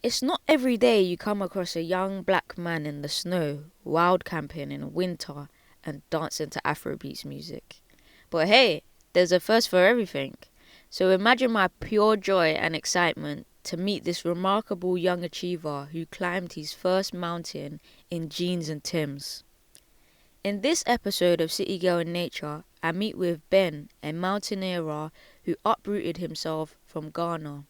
It's not every day you come across a young black man in the snow, wild camping in winter and dancing to Afrobeats music. But hey, there's a first for everything. So imagine my pure joy and excitement to meet this remarkable young achiever who climbed his first mountain in jeans and Timbs. In this episode of City Girl in Nature, I meet with Ben, a mountaineer who uprooted himself from Ghana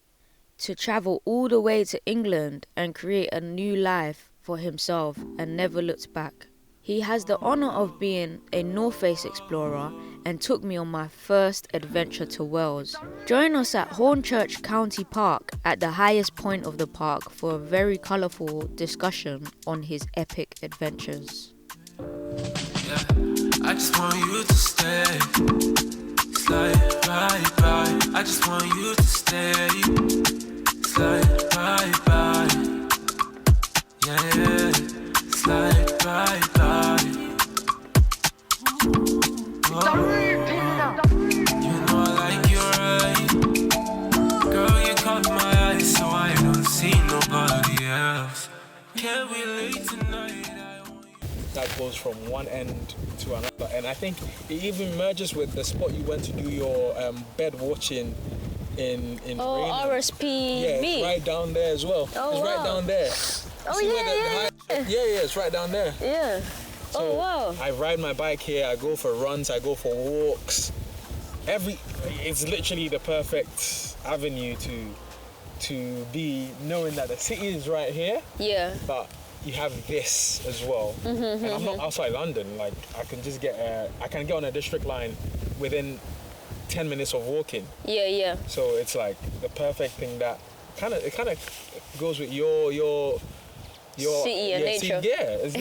to travel all the way to England and create a new life for himself and never looked back. He has the honour of being a North Face explorer and took me on my first adventure to Wales. Join us at Hornchurch County Park at the highest point of the park for a very colourful discussion on his epic adventures. Yeah, I just want you to stay. Slide right by. I just want you to stay. Slide right by. Yeah, slide right by. Oh, you know I like your eyes. Girl, you caught my eyes, so I don't see nobody else. Can't we leave tonight? That goes from one end to another, and I think it even merges with the spot you went to do your bed watching in Raynham. RSPB. Yeah, it's right down there as well. Oh, it's wow. right down there. Yeah, it's right down there. Yeah. So wow. I ride my bike here. I go for runs. I go for walks. It's literally the perfect avenue to be knowing that the city is right here. Yeah. But you have this as well. And I'm not outside London. Like I can just I can get on a district line within 10 minutes of walking. Yeah. So it's like the perfect thing that kind of goes with your city and nature. It's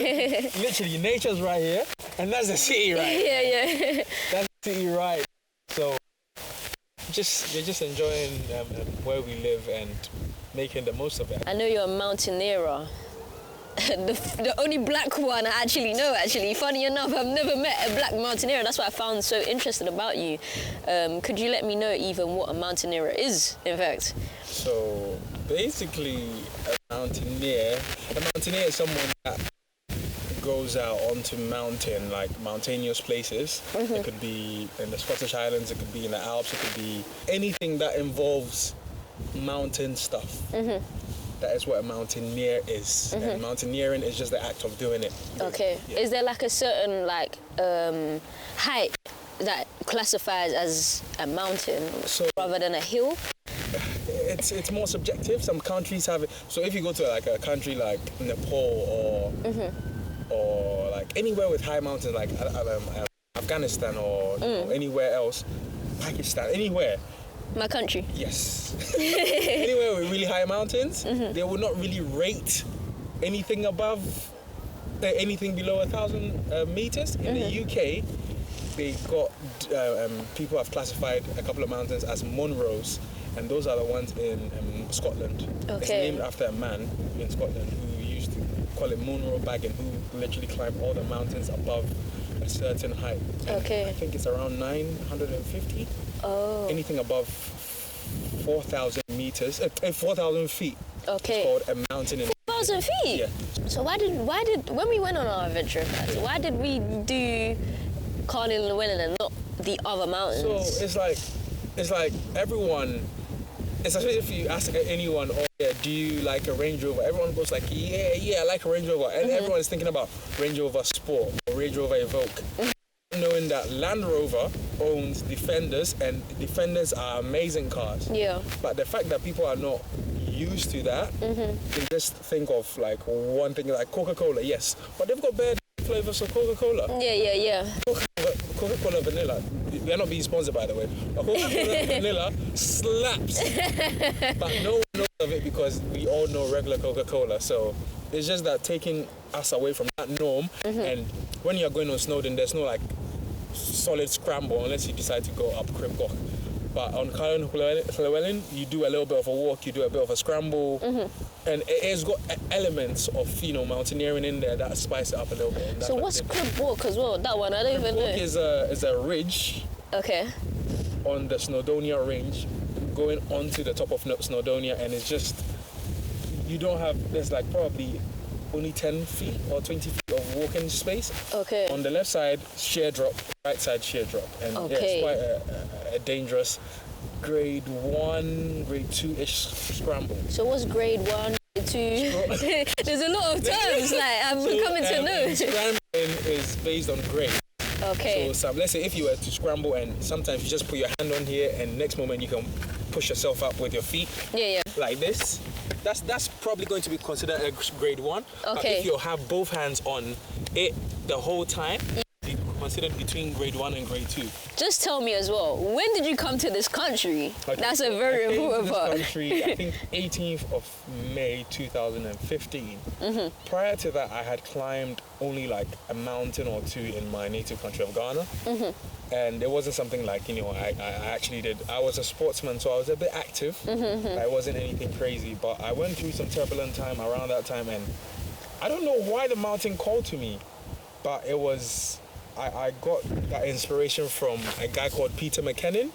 literally nature's right here, and that's the city right. Yeah. That's the city right. So we're just enjoying where we live and making the most of it. I know you're a mountaineer. The only black one I actually know, Funny enough, I've never met a black mountaineer. That's what I found so interesting about you. Could you let me know even what a mountaineer is, in fact? So, basically, a mountaineer is someone that goes out onto mountainous places. It could be in the Scottish Highlands, it could be in the Alps, it could be anything that involves mountain stuff. That is what a mountaineer is. And mountaineering is just the act of doing it. Okay. Yeah. Is there like a certain height that classifies as a mountain rather than a hill? It's more subjective. Some countries have it. So if you go to like a country like Nepal or like anywhere with high mountains like Afghanistan or anywhere else, Pakistan, anywhere. My country. Yes. Anywhere with really high mountains, they will not really rate anything below 1,000 meters. In the UK, they got people have classified a couple of mountains as Munros, and those are the ones in Scotland. Okay. It's named after a man in Scotland who used to call it Munro Baggin, who literally climbed all the mountains above a certain height. Okay. I think it's around 950. Oh. Anything above 4,000 meters, 4,000 feet. Okay. It's called a mountain. 4,000 feet? Yeah. So why did when we went on our adventure, why did we do Carnel Llewellyn and not the other mountains? So it's like everyone. It's as if you ask anyone, do you like a Range Rover? Everyone goes like, yeah, I like a Range Rover, and everyone is thinking about Range Rover Sport or Range Rover Evoque. Knowing that Land Rover owns Defenders, and Defenders are amazing cars. Yeah. But the fact that people are not used to that, they just think of like one thing, like Coca-Cola, yes, but they've got bad flavors of Coca-Cola. Yeah. Coca-Cola Vanilla. We are not being sponsored, by the way. But Coca-Cola Vanilla slaps, but no one knows of it because we all know regular Coca-Cola. So it's just that taking us away from that norm. And when you're going on Snowdon, there's no like solid scramble unless you decide to go up Cribgoch. But on Carnel Llewellyn, you do a little bit of a walk, you do a bit of a scramble, and it's got elements of mountaineering in there that spice it up a little bit. So what's Cribgoch as well? That one I don't even know. Cribgoch is a ridge. Okay. On the Snowdonia range, going onto the top of Snowdonia, and it's just you don't have, there's like probably only 10 feet or 20 feet of walking space. Okay. On the left side, sheer drop, right side, sheer drop. And yeah, Okay. it's quite a dangerous grade 1, grade 2-ish scramble. So what's grade 1, 2? There's a lot of terms, like, I'm coming to know. Scrambling is based on grade. Okay. So let's say if you were to scramble and sometimes you just put your hand on here and next moment you can push yourself up with your feet Yeah. like this. That's probably going to be considered a grade 1. But Okay. if you have both hands on it the whole time, you considered between grade 1 and grade 2. Just tell me as well, when did you come to this country? Okay. That's a very I came to important this part. country, I think 18th of May 2015. Prior to that, I had climbed only like a mountain or two in my native country of Ghana. And it wasn't something like, I actually did. I was a sportsman, so I was a bit active. It wasn't anything crazy, but I went through some turbulent time around that time, and I don't know why the mountain called to me, but it was, I got that inspiration from a guy called Peter McKinnon.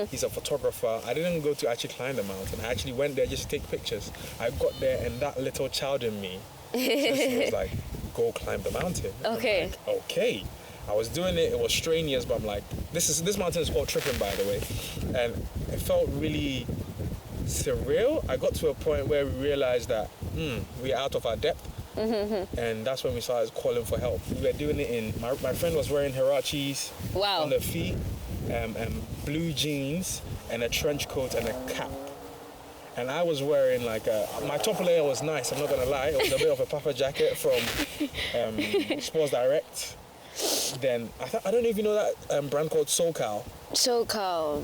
He's a photographer. I didn't go to actually climb the mountain. I actually went there just to take pictures. I got there, and that little child in me just was like, go climb the mountain. Okay. I'm like, okay. I was doing it, it was strenuous, but I'm like, this mountain is called Tripping, by the way. And it felt really surreal. I got to a point where we realized that we're out of our depth. And that's when we started calling for help. We were doing it in, my friend was wearing Hirachis Wow. on their feet, blue jeans and a trench coat and a cap. And I was wearing like my top layer was nice, I'm not gonna lie. It was a bit of a puffer jacket from Sports Direct. Then I don't know if you know that brand called SoCal. SoCal.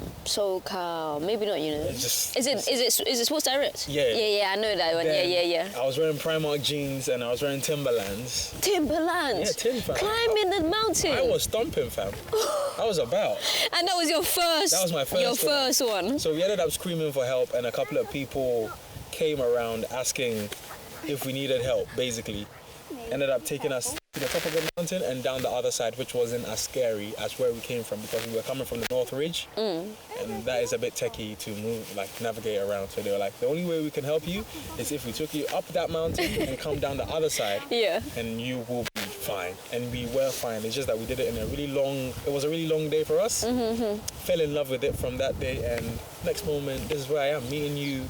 Maybe not, It's just, Is it Sports Direct? Yeah. Yeah, I know that one. Then Yeah. I was wearing Primark jeans and I was wearing Timberlands. Timberlands. Yeah, Tim, fam. Climbing the mountain. I was stomping, fam. I was about. And that was your first. That was my first Your one. first one. So we ended up screaming for help, and a couple of people came around asking if we needed help, basically. Ended up taking us to the top of the mountain and down the other side, which wasn't as scary as where we came from, because we were coming from the North Ridge. And that is a bit techie to move, like navigate around. So they were like, the only way we can help you is if we took you up that mountain and come down the other side. Yeah. And you will be fine. And we were fine. It's just that we did it in it was a really long day for us. Fell in love with it from that day, and next moment, this is where I am, meeting you,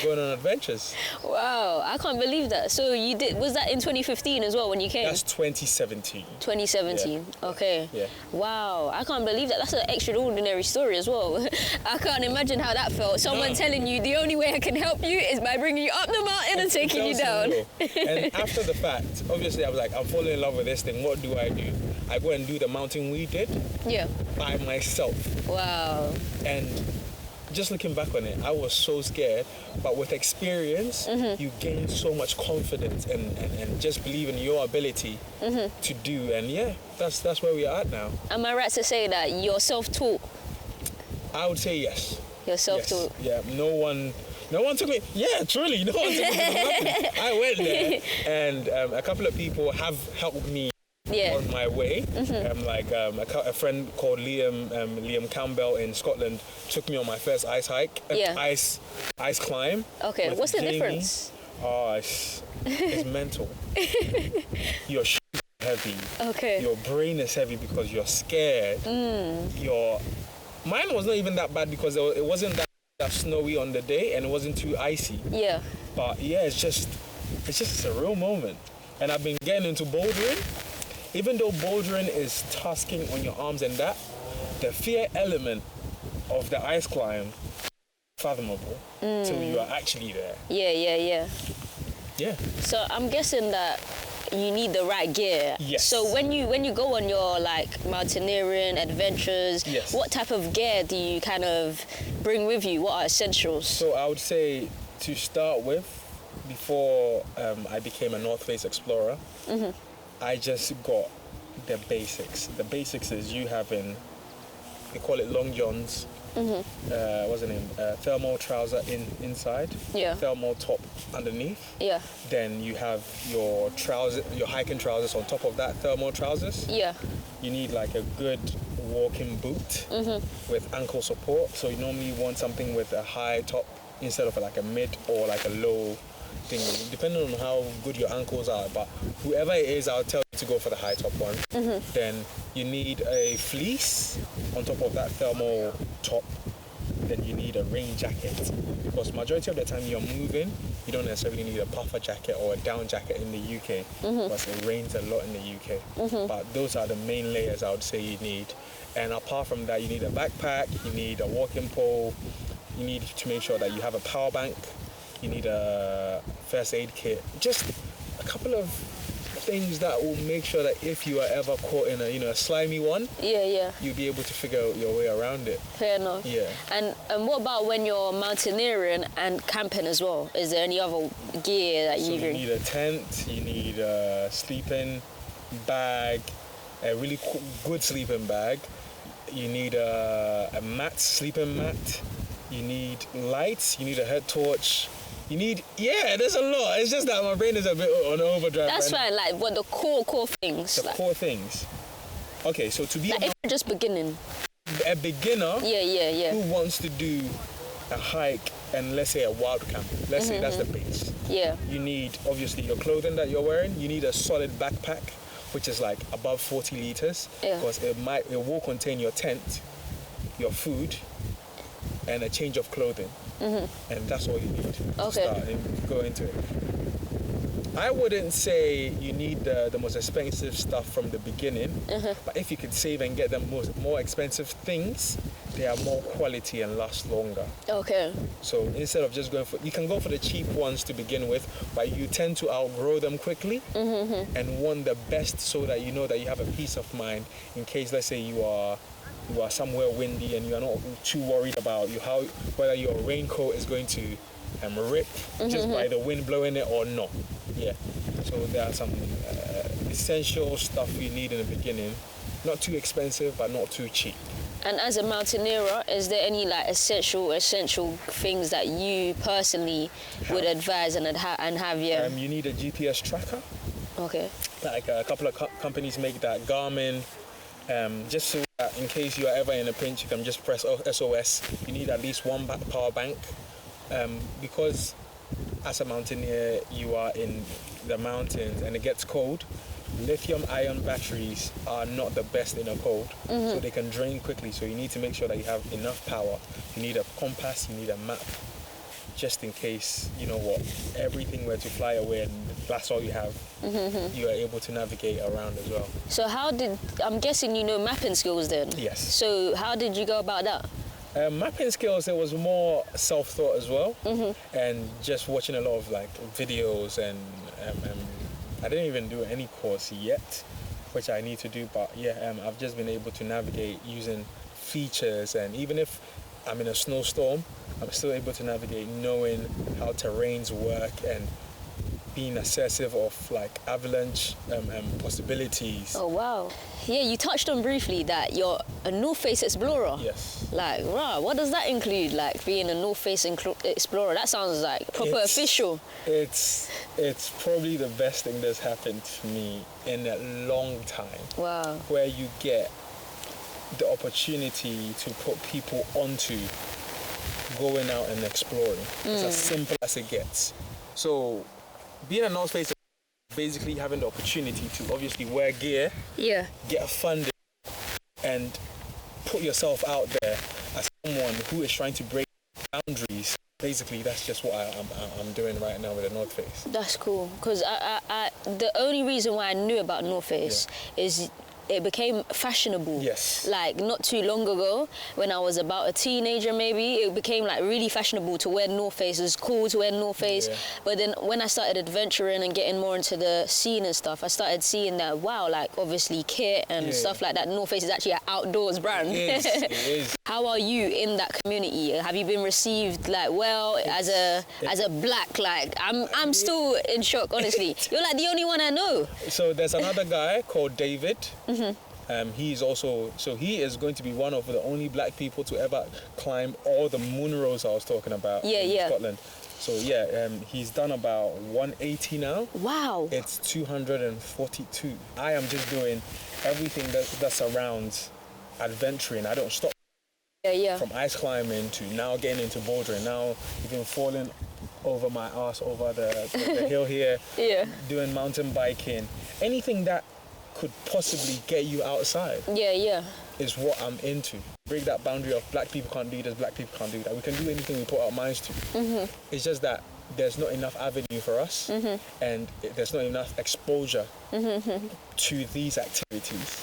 going on adventures. Wow, I can't believe that. So you did, was that in 2015 as well when you came? That's 2017. 2017. Yeah. Okay. Yeah. Wow, I can't believe that. That's an extraordinary story as well. I can't imagine how that felt. Someone telling you the only way I can help you is by bringing you up the mountain and taking you down. And after the fact, obviously I was like, I'm falling in love with this thing. What do? I go and do the mountain we did Yeah. by myself. Wow. And just looking back on it, I was so scared, but with experience, you gain so much confidence and just believe in your ability to do. And yeah, that's where we are at now. Am I right to say that you're self-taught? I would say yes. You're self-taught? Yes. Yeah, no one took me. Yeah, truly, no one took me to the mountain. I went there, and a couple of people have helped me Yeah. on my way. A friend called Liam Campbell in Scotland took me on my first ice hike, ice climb. Okay, with what's the Jamie. difference? Oh, it's mental. Your shoes are heavy. Okay. Your brain is heavy because you're scared. Mine was not even that bad because it wasn't that snowy on the day and it wasn't too icy. Yeah. But yeah, it's just a real moment. And I've been getting into bouldering. Even though bouldering is tasking on your arms and that, the fear element of the ice climb fathomable till you are actually there. Yeah. Yeah. So I'm guessing that you need the right gear. Yes. So when you go on your like mountaineering adventures, yes, what type of gear do you kind of bring with you? What are essentials? So I would say to start with, before I became a North Face explorer, I just got the basics. The basics is you having, they call it long johns. What's the name? Thermal trouser inside. Yeah. Thermal top underneath. Yeah. Then you have your hiking trousers on top of that thermal trousers. Yeah. You need like a good walking boot with ankle support. So you normally want something with a high top instead of like a mid or like a low thing, depending on how good your ankles are, but whoever it is, I'll tell you to go for the high top one. Then you need a fleece on top of that thermal top. Then you need a rain jacket, because majority of the time you're moving, you don't necessarily need a puffer jacket or a down jacket in the UK, because it rains a lot in the UK. But those are the main layers I would say you need. And apart from that, you need a backpack, you need a walking pole, you need to make sure that you have a power bank, you need a first aid kit, just a couple of things that will make sure that if you are ever caught in a slimy one, you'll be able to figure out your way around it. Fair enough. Yeah. And what about when you're mountaineering and camping as well? Is there any other gear that you bring? You need a tent, you need a sleeping bag, a really good sleeping bag. You need a mat, sleeping mat. You need lights, you need a head torch. You need, there's a lot. It's just that my brain is a bit on overdrive. That's fine, like what the core things. The core things. Okay, so to be like if you're just beginning. A beginner who wants to do a hike and let's say a wild camp, let's say that's the base. Yeah. You need obviously your clothing that you're wearing. You need a solid backpack, which is like above 40 liters, because it will contain your tent, your food, and a change of clothing. And that's all you need to start and go into it. I wouldn't say you need the most expensive stuff from the beginning, but if you could save and get the more expensive things, they are more quality and last longer. Okay. So instead of just you can go for the cheap ones to begin with, but you tend to outgrow them quickly and want the best so that you know that you have a peace of mind in case, let's say you are somewhere windy and you are not too worried about whether your raincoat is going to rip just by the wind blowing it or not. Yeah. So there are some essential stuff you need in the beginning. Not too expensive, but not too cheap. And as a mountaineer, is there any like essential things that you personally would advise and have? Yeah. You need a GPS tracker. Okay. Like a couple of companies make that. Garmin. Just so that in case you are ever in a pinch, you can just press SOS. You need at least one power bank, because as a mountaineer, you are in the mountains and it gets cold. Lithium-ion batteries are not the best in a cold, so they can drain quickly. So you need to make sure that you have enough power. You need a compass, you need a map, just in case, everything were to fly away and that's all you have. You are able to navigate around as well. So I'm guessing you know mapping skills then? Yes. So how did you go about that? Mapping skills, it was more self-taught as well, and just watching a lot of like videos, and I didn't even do any course yet, which I need to do, but I've just been able to navigate using features, and even if I'm in a snowstorm, I'm still able to navigate knowing how terrains work and being assessive of like avalanche possibilities. Oh wow. Yeah, you touched on briefly that you're a North Face explorer. Yes. Like, wow, what does that include? Like being a North Face explorer? That sounds like proper official. It's probably the best thing that's happened to me in a long time. Wow. Where you get the opportunity to put people onto going out and exploring. It's as simple as it gets. So being a North Face, basically having the opportunity to obviously wear gear, get funding, and put yourself out there as someone who is trying to break boundaries. Basically, that's just what I'm doing right now with the North Face. That's cool, because the only reason why I knew about North Face is it became fashionable. Yes. Like not too long ago, when I was about a teenager maybe, it became like really fashionable to wear North Face. It was cool to wear North Face. Yeah. But then when I started adventuring and getting more into the scene and stuff, I started seeing that, wow, like obviously kit and stuff like that, North Face is actually an outdoors brand. It is. How are you in that community? Have you been received like well as a black? Like I'm still in shock, honestly. You're like the only one I know. So there's another guy called David. He's also, he is going to be one of the only black people to ever climb all the moon rows I was talking about in Scotland. So he's done about 180 now. Wow. It's 242. I am just doing everything that surrounds adventuring. I don't stop. From ice climbing to now getting into bouldering, now even falling over my ass over the hill here, Yeah. doing mountain biking, anything that could possibly get you outside Yeah. is what I'm into. Break that boundary of black people can't do this, black people can't do that. We can do anything we put our minds to. It's just that there's not enough avenue for us, and there's not enough exposure to these activities.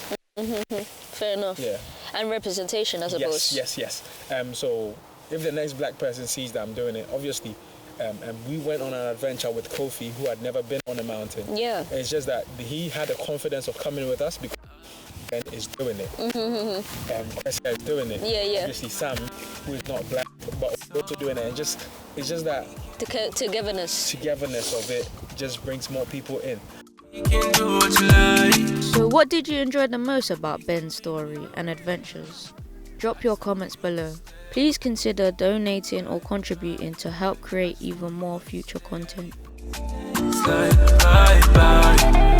Fair enough. Yeah. And representation, I suppose. Yes. So if the next black person sees that I'm doing it, obviously, and we went on an adventure with Kofi, who had never been on a mountain. Yeah. And it's just that he had the confidence of coming with us because Ben is doing it. Kwesia is doing it. Yeah. Obviously, Sam, who is not black, but also doing it. And it's just that Togetherness of it just brings more people in. You can do what you like. So what did you enjoy the most about Ben's story and adventures? Drop your comments below. Please consider donating or contributing to help create even more future content. It's like bye bye.